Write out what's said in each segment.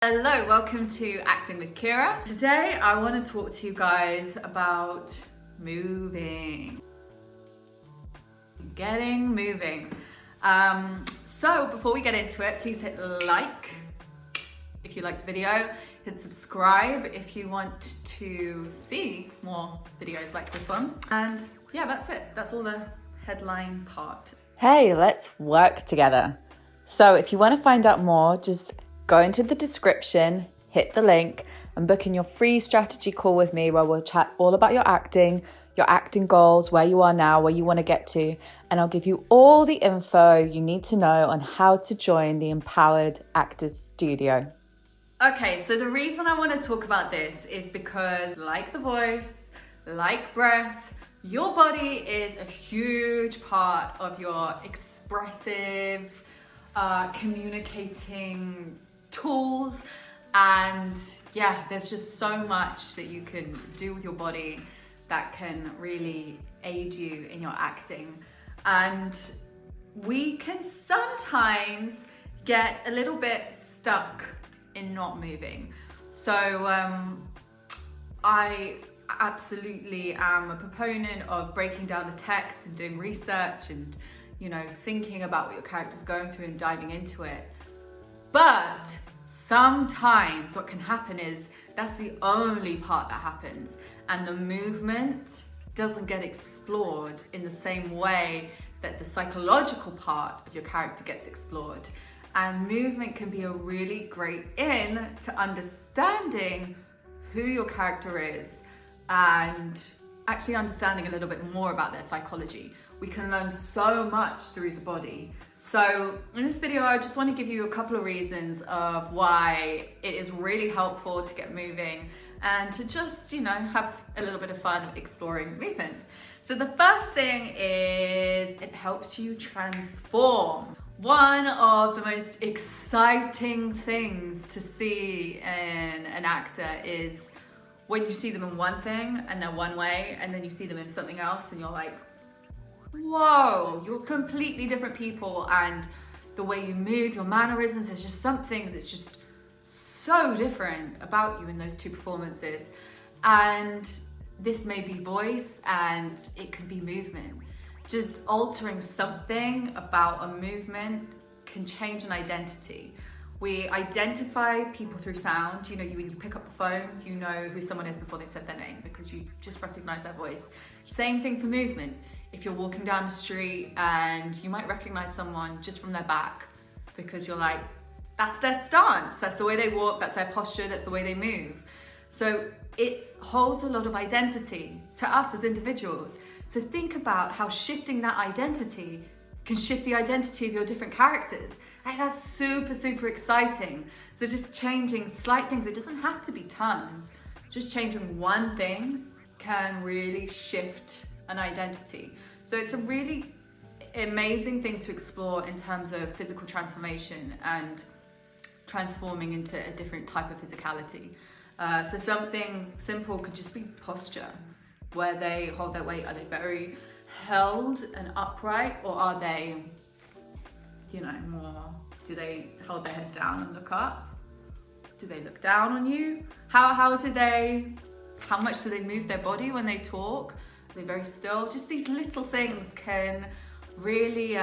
Hello, welcome to Acting with Kira. Today I want to talk to you guys about moving. Getting moving. So before we get into it, please hit like if you like the video, hit subscribe if you want to see more videos like this one. And yeah, that's it. That's all the headline part. Hey, let's work together. So if you want to find out more, just go into the description, hit the link, and book in your free strategy call with me where we'll chat all about your acting goals, where you are now, where you want to get to, and I'll give you all the info you need to know on how to join the Empowered Actors Studio. Okay, so the reason I want to talk about this is because, like the voice, like breath, your body is a huge part of your expressive, communicating tools. And yeah, there's just so much that you can do with your body that can really aid you in your acting. And we can sometimes get a little bit stuck in not moving. So I absolutely am a proponent of breaking down the text and doing research and, thinking about what your character's going through and diving into it. But sometimes what can happen is that's the only part that happens, and the movement doesn't get explored in the same way that the psychological part of your character gets explored. And movement can be a really great in to understanding who your character is and actually understanding a little bit more about their psychology. We can learn so much through the body. So in this video, I just want to give you a couple of reasons of why it is really helpful to get moving and to just, have a little bit of fun exploring movement. So the first thing is it helps you transform. One of the most exciting things to see in an actor is when you see them in one thing and they're one way, and then you see them in something else and you're like, whoa, you're completely different people, and the way you move, your mannerisms, there's just something that's just so different about you in those two performances. And this may be voice and it could be movement. Just altering something about a movement can change an identity. We identify people through sound. When you pick up the phone, you know who someone is before they've said their name because you just recognize their voice. Same thing for movement. If you're walking down the street and you might recognize someone just from their back because you're like, that's their stance, that's the way they walk, that's their posture, that's the way they move. So it holds a lot of identity to us as individuals. So think about how shifting that identity can shift the identity of your different characters. And that's super, super exciting. So just changing slight things, it doesn't have to be tons. Just changing one thing can really shift an identity. So it's a really amazing thing to explore in terms of physical transformation and transforming into a different type of physicality. So something simple could just be posture, where they hold their weight. Are they very held and upright, or are they, more, do they hold their head down and look up? Do they look down on you? How much do they move their body when they talk? Are they very still? Just these little things can really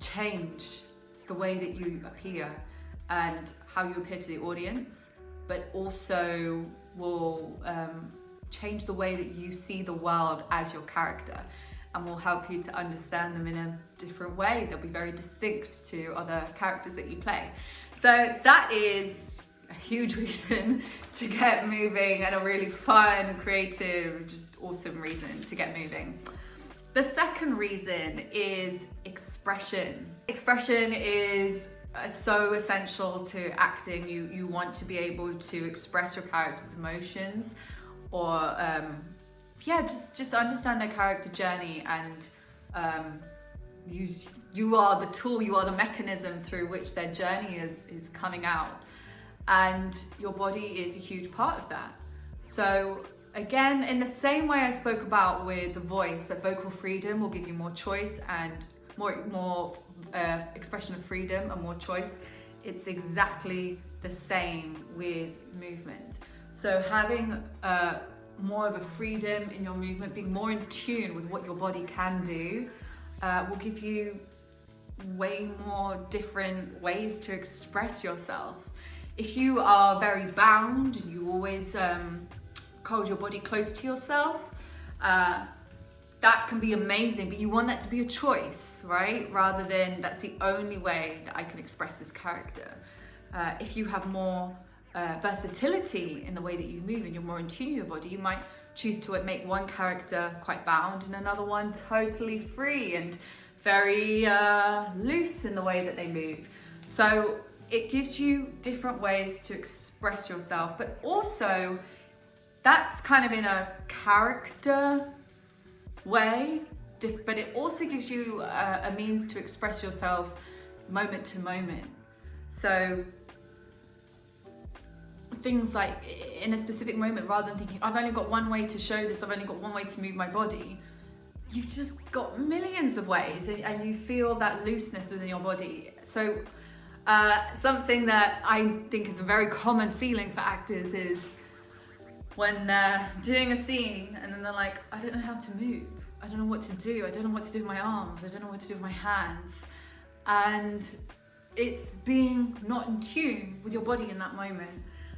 change the way that you appear and how you appear to the audience, but also will change the way that you see the world as your character, and will help you to understand them in a different way. They'll be very distinct to other characters that you play. So that is a huge reason to get moving, and a really fun, creative, just awesome reason to get moving. The second reason is expression. Expression is so essential to acting. You want to be able to express your character's emotions, or just understand their character journey, and you are the tool, you are the mechanism through which their journey is coming out, and your body is a huge part of that. So again, in the same way I spoke about with the voice, that vocal freedom will give you more choice and more expression of freedom and more choice it's exactly the same with movement. So having more of a freedom in your movement, being more in tune with what your body can do, will give you way more different ways to express yourself. If you are very bound and you always hold your body close to yourself, that can be amazing, but you want that to be a choice, right? Rather than that's the only way that I can express this character. If you have more versatility in the way that you move and you're more in tune with your body, you might choose to make one character quite bound and another one totally free and very loose in the way that they move. So it gives you different ways to express yourself, but also that's kind of in a character way, but it also gives you a means to express yourself moment to moment. So things like in a specific moment, rather than thinking, I've only got one way to show this, I've only got one way to move my body, you've just got millions of ways, and you feel that looseness within your body. So something that I think is a very common feeling for actors is when they're doing a scene and then they're like, I don't know how to move, I don't know what to do, I don't know what to do with my arms, I don't know what to do with my hands. And it's being not in tune with your body in that moment.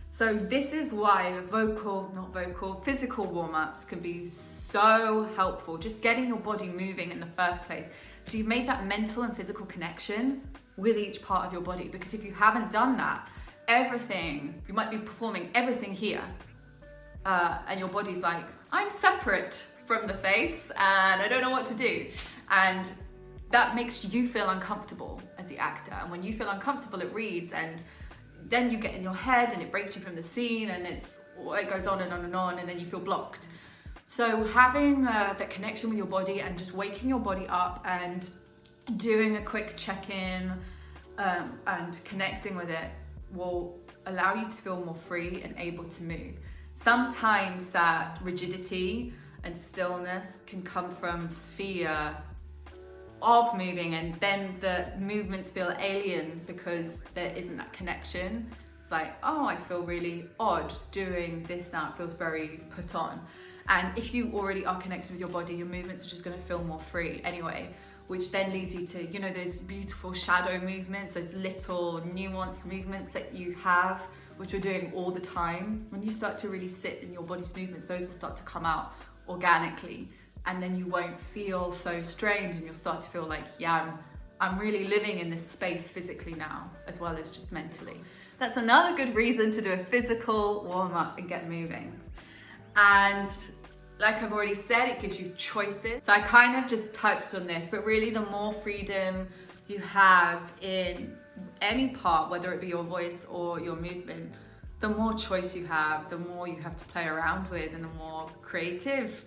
So this is why physical warm-ups can be so helpful, just getting your body moving in the first place. So you've made that mental and physical connection with each part of your body, because if you haven't done that, you might be performing everything here, and your body's like, I'm separate from the face and I don't know what to do. And that makes you feel uncomfortable as the actor. And when you feel uncomfortable, it reads, and then you get in your head and it breaks you from the scene, and it goes on and on and on, and then you feel blocked. So having that connection with your body and just waking your body up and doing a quick check-in and connecting with it will allow you to feel more free and able to move. Sometimes that rigidity and stillness can come from fear of moving, and then the movements feel alien because there isn't that connection. It's like, oh, I feel really odd doing this now, it feels very put on. And if you already are connected with your body, your movements are just going to feel more free anyway, which then leads you to, those beautiful shadow movements, those little nuanced movements that you have, which you're doing all the time. When you start to really sit in your body's movements, those will start to come out organically, and then you won't feel so strange, and you'll start to feel like, yeah, I'm really living in this space physically now, as well as just mentally. That's another good reason to do a physical warm-up and get moving. And like I've already said, it gives you choices. So I kind of just touched on this, but really the more freedom you have in any part, whether it be your voice or your movement, the more choice you have, the more you have to play around with, and the more creative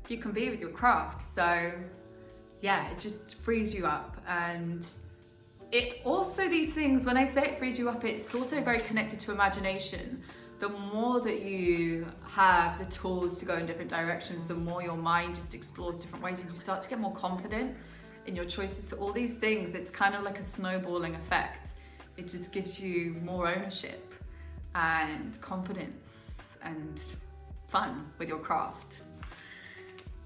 you can be with your craft. So yeah, it just frees you up. And it also, these things, when I say it frees you up, it's also very connected to imagination. The more that you have the tools to go in different directions, the more your mind just explores different ways, and you start to get more confident in your choices. So all these things, it's kind of like a snowballing effect. It just gives you more ownership and confidence and fun with your craft.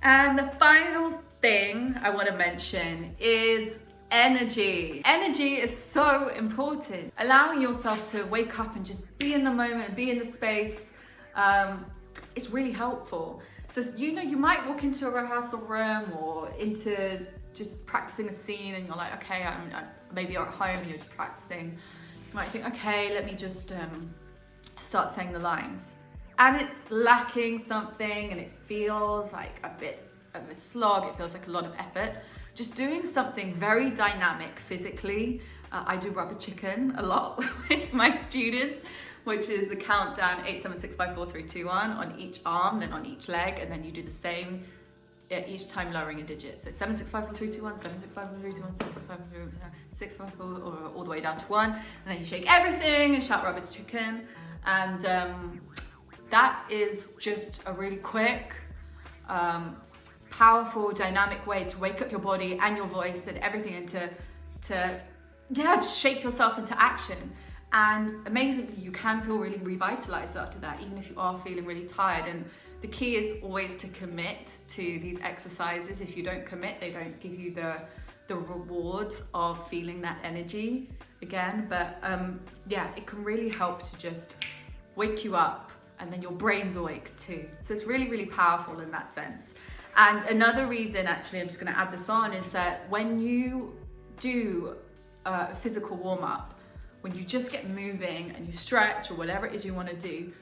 And the final thing I want to mention is energy. Energy is so important. Allowing yourself to wake up and just be in the moment, be in the space, is really helpful. So you might walk into a rehearsal room or into just practicing a scene, and you're like, okay, maybe you're at home and you're just practicing. You might think, okay, let me just start saying the lines. And it's lacking something, and it feels like a bit of a slog, it feels like a lot of effort. Just doing something very dynamic physically. I do rubber chicken a lot with my students, which is a countdown 8, 7, 6, 5, 4, 3, 2, 1 on each arm, then on each leg, and then you do the same each time lowering a digit. So 7, 6, 5, 4, 3, 2, 1, 7, 6, 5, 4, 3, 2, 1, 7, 6, 5, 4, 3, 2, 1, 6, 5, 4, or all the way down to 1. And then you shake everything and shout rubber chicken. And that is just a really quick, powerful, dynamic way to wake up your body and your voice and everything, and to just shake yourself into action. And amazingly, you can feel really revitalized after that, even if you are feeling really tired. And the key is always to commit to these exercises. If you don't commit, they don't give you the rewards of feeling that energy again. But yeah, it can really help to just wake you up, and then your brain's awake too. So it's really, really powerful in that sense. And another reason, actually, I'm just going to add this on, is that when you do a physical warm-up, when you just get moving and you stretch or whatever it is you want to do,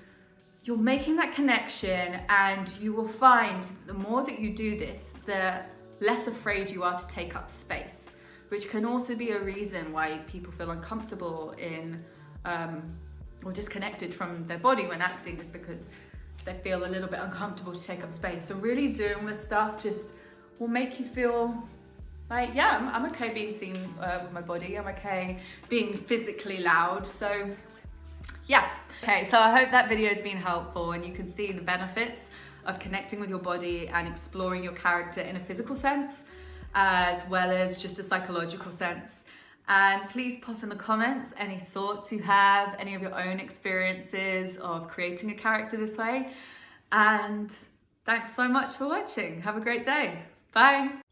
you're making that connection, and you will find the more that you do this, the less afraid you are to take up space, which can also be a reason why people feel uncomfortable in or disconnected from their body when acting, is because they feel a little bit uncomfortable to take up space. So really doing this stuff just will make you feel like, yeah, I'm okay being seen with my body. I'm okay being physically loud. So yeah. Okay, so I hope that video has been helpful, and you can see the benefits of connecting with your body and exploring your character in a physical sense, as well as just a psychological sense. And please pop in the comments any thoughts you have, any of your own experiences of creating a character this way. And thanks so much for watching. Have a great day. Bye.